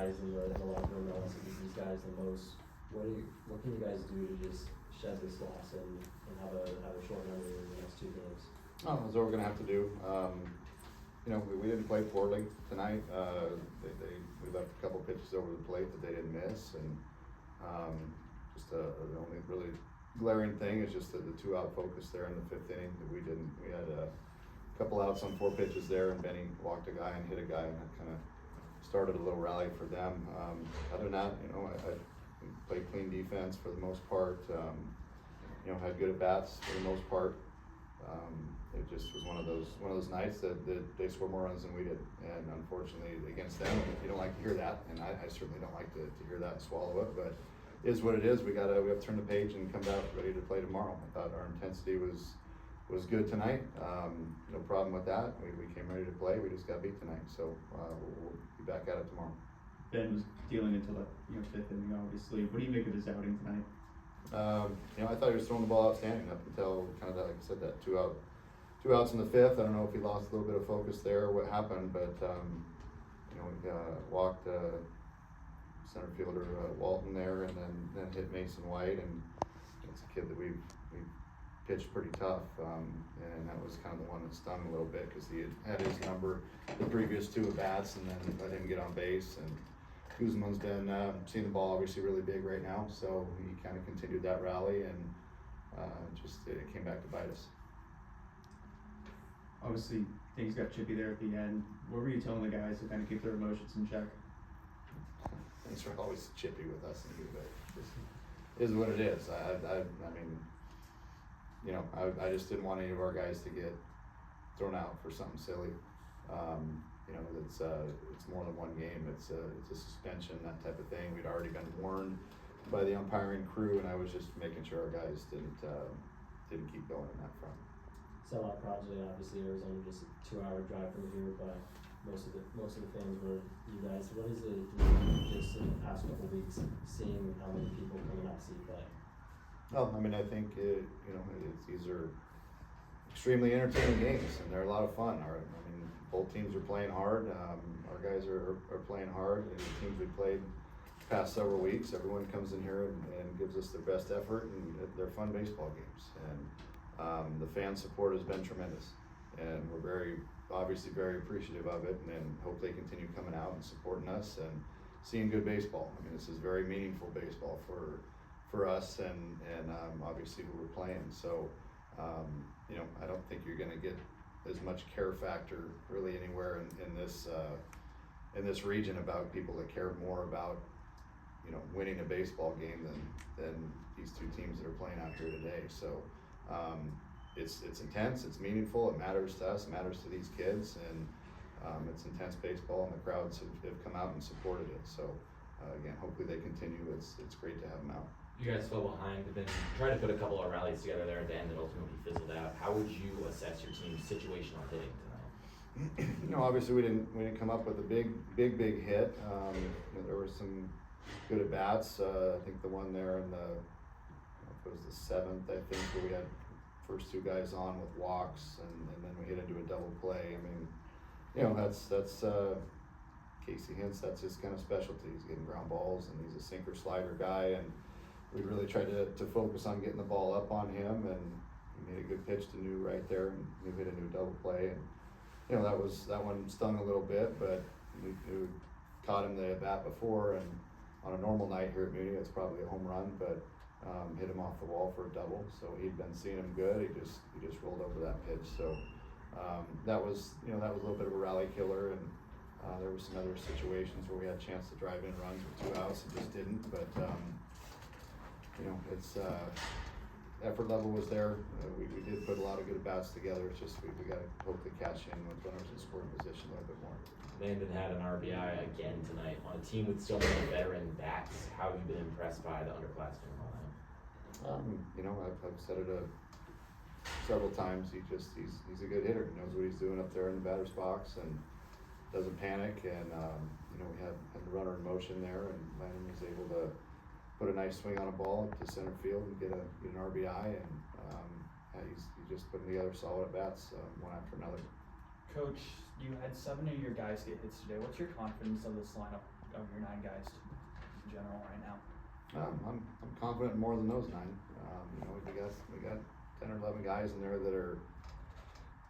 guys in the locker room that wants to give these guys the most. What can you guys do to just shed this loss and have a short memory in the next 2 games? Oh, that's what we're gonna have to do. You know, we didn't play poorly tonight. We left a couple pitches over the plate that they didn't miss, and just the only really glaring thing is just the 2-out focus there in the 5th inning that we didn't. We had a couple outs on 4 pitches there, and Benny walked a guy and hit a guy, and that kind of started a little rally for them. Other than that, you know, I played clean defense for the most part. You know, had good at bats for the most part. It just was one of those nights that they scored more runs than we did, and unfortunately against them, you don't like to hear that, and I certainly don't like to hear that and swallow it, but it is what it is. We have to turn the page and come out ready to play tomorrow. I thought our intensity was good tonight. No problem with that. We came ready to play. We just got beat tonight, so we'll be back at it tomorrow. Ben was dealing until the 5th inning, obviously. What do you make of his outing tonight? You know, I thought he was throwing the ball outstanding up until kind of that, like I said, that 2 outs in the 5th. I don't know if he lost a little bit of focus there or what happened, but you know, we walked center fielder Walton there, and then hit Mason White, and it's a kid that we pitched pretty tough, and that was kind of the one that stung a little bit because he had his number the previous 2 at bats, and then let him get on base. And Guzman's been seeing the ball obviously really big right now, so he kind of continued that rally, and it came back to bite us. Obviously, things got chippy there at the end. What were you telling the guys to kind of keep their emotions in check? Things are always chippy with us, and but it is what it is. I mean, you know, I just didn't want any of our guys to get thrown out for something silly. You know, it's more than one game. It's a suspension, that type of thing. We'd already been warned by the umpiring crew, and I was just making sure our guys didn't keep going in that front. Sellout project, obviously Arizona just a 2-hour drive from here, but most of the fans were you guys. What is it just in the past couple of weeks seeing how many people coming out to see you play? Well, I mean, I think these are extremely entertaining games, and they're a lot of fun. I mean, both teams are playing hard. Our guys are playing hard, and the teams we played the past several weeks, everyone comes in here and gives us their best effort, and they're fun baseball games. And the fan support has been tremendous, and we're obviously very appreciative of it, and hope they continue coming out and supporting us and seeing good baseball. I mean, this is very meaningful baseball for us and obviously who we're playing. So, you know, I don't think you're going to get as much care factor really anywhere in this region about people that care more about, you know, winning a baseball game than these 2 teams that are playing out here today. So it's intense, it's meaningful, it matters to us, it matters to these kids, and it's intense baseball, and the crowds have come out and supported it. So again, hopefully they continue. It's great to have them out. You guys fell behind, but then tried to put a couple of rallies together there at the end that ultimately fizzled out. How would you assess your team's situational hitting tonight? You know, obviously we didn't come up with a big hit. You know, there were some good at bats. I think the one there in it was the 7th, I think, where we had first 2 guys on with walks, and then we hit into a double play. I mean, you know, that's Casey Hintz. That's his kind of specialty. He's getting ground balls, and he's a sinker slider guy, and we really tried to focus on getting the ball up on him, and he made a good pitch to New right there, and New hit into a double play. And you know, that one stung a little bit, but we caught him the at bat before, and on a normal night here at Mooney, it's probably a home run, but hit him off the wall for a double. So he'd been seeing him good. He just rolled over that pitch. So that was a little bit of a rally killer, and there were some other situations where we had a chance to drive in runs with 2 outs and just didn't. But you know, it's effort level was there. We did put a lot of good bats together. It's just we got to hopefully catch in with runners in scoring position a little bit more. Landon had an RBI again tonight on a team with so many veteran bats. How have you been impressed by the underclassmen and all that? You know, I've said it several times. He's a good hitter. He knows what he's doing up there in the batter's box and doesn't panic. And you know, we had the runner in motion there, and Landon was able to put a nice swing on a ball up to center field and get an RBI. And he's just putting together solid at bats one after another. Coach, you had 7 of your guys get hits today. What's your confidence of this lineup of your 9 guys in general right now? I'm confident in more than those 9. You know, we got 10 or 11 guys in there that are,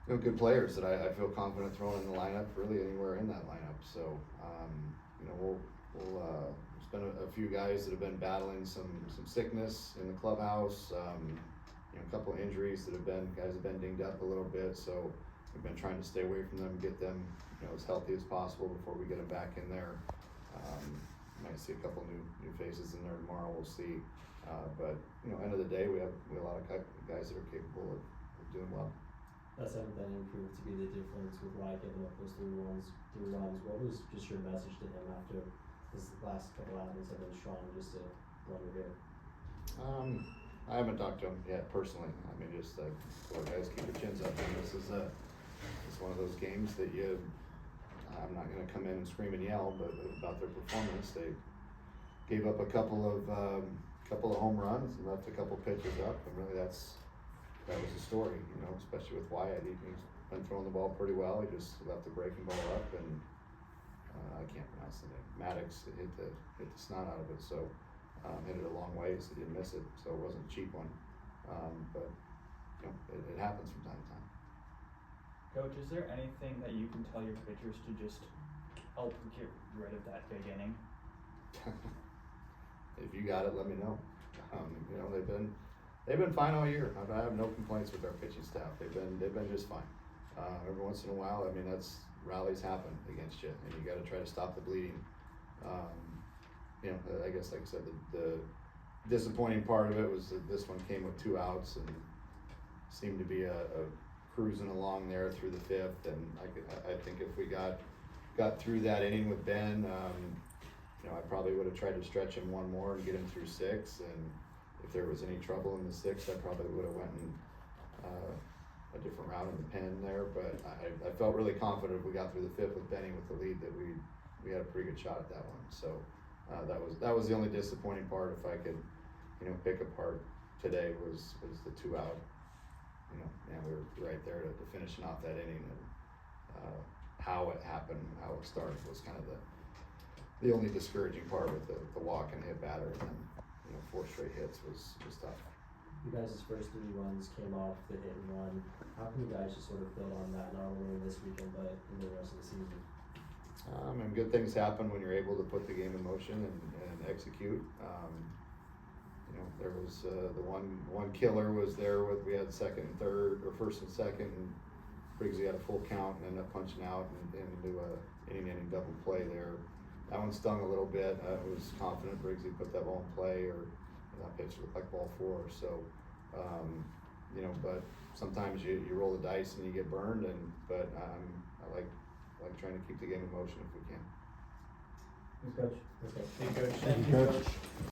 you know, good players that I feel confident throwing in the lineup, really anywhere in that lineup. So, you know, there's been a few guys that have been battling some sickness in the clubhouse. You know, a couple of injuries guys have been dinged up a little bit. So we've been trying to stay away from them, get them, you know, as healthy as possible before we get them back in there. Might see a couple new faces in there tomorrow. We'll see. But you know, end of the day, we have a lot of guys that are capable of doing well. That 7th inning proved to be the difference with Wyatt giving up those 3 runs. What was just your message to him after his last couple outings have been strong, just to wonder here? I haven't talked to him yet personally. I mean, just guys, keep your chins up. And this is it's one of those games that I'm not going to come in and scream and yell, but about their performance. They gave up a couple of home runs and left a couple pitches up, and really that was the story, you know, especially with Wyatt. He's been throwing the ball pretty well. He just left the breaking ball up, and I can't pronounce the name. Maddox hit the snot out of it, so hit it a long way, so he didn't miss it, so it wasn't a cheap one. But you know, it happens from time to time. Coach, is there anything that you can tell your pitchers to just help get rid of that big inning? If you got it, let me know. You know, they've been fine all year. I have no complaints with our pitching staff. They've been just fine. Every once in a while, I mean, rallies happen against you, and you got to try to stop the bleeding. You know, I guess, like I said, the disappointing part of it was that this one came with 2 outs and seemed to be a cruising along there through the 5th. And I think if we got through that inning with Ben, you know, I probably would have tried to stretch him one more and get him through 6. And if there was any trouble in the 6th, I probably would have went in a different route in the pen there. But I felt really confident if we got through the 5th with Benny with the lead that we had a pretty good shot at that one. So that was the only disappointing part. If I could, you know, pick apart today was the 2 out. You know, and we were right there to finishing off that inning, and how it happened, how it started was kind of the only discouraging part with the walk and hit batter, and then, you know, 4 straight hits was tough. You guys' first 3 runs came off the hit and run. How can you guys just sort of build on that, not only in this weekend, but in the rest of the season? And good things happen when you're able to put the game in motion and execute. You know, there was the one killer was there we had 2nd and 3rd, or 1st and 2nd, and Briggsy had a full count and ended up punching out and into a inning double play there. That one stung a little bit. I was confident Briggsy put that ball in play, or that pitch looked like ball 4. So, you know, but sometimes you roll the dice and you get burned. But I like trying to keep the game in motion if we can. Thanks, Coach. Hey, Coach. Thank you, Coach.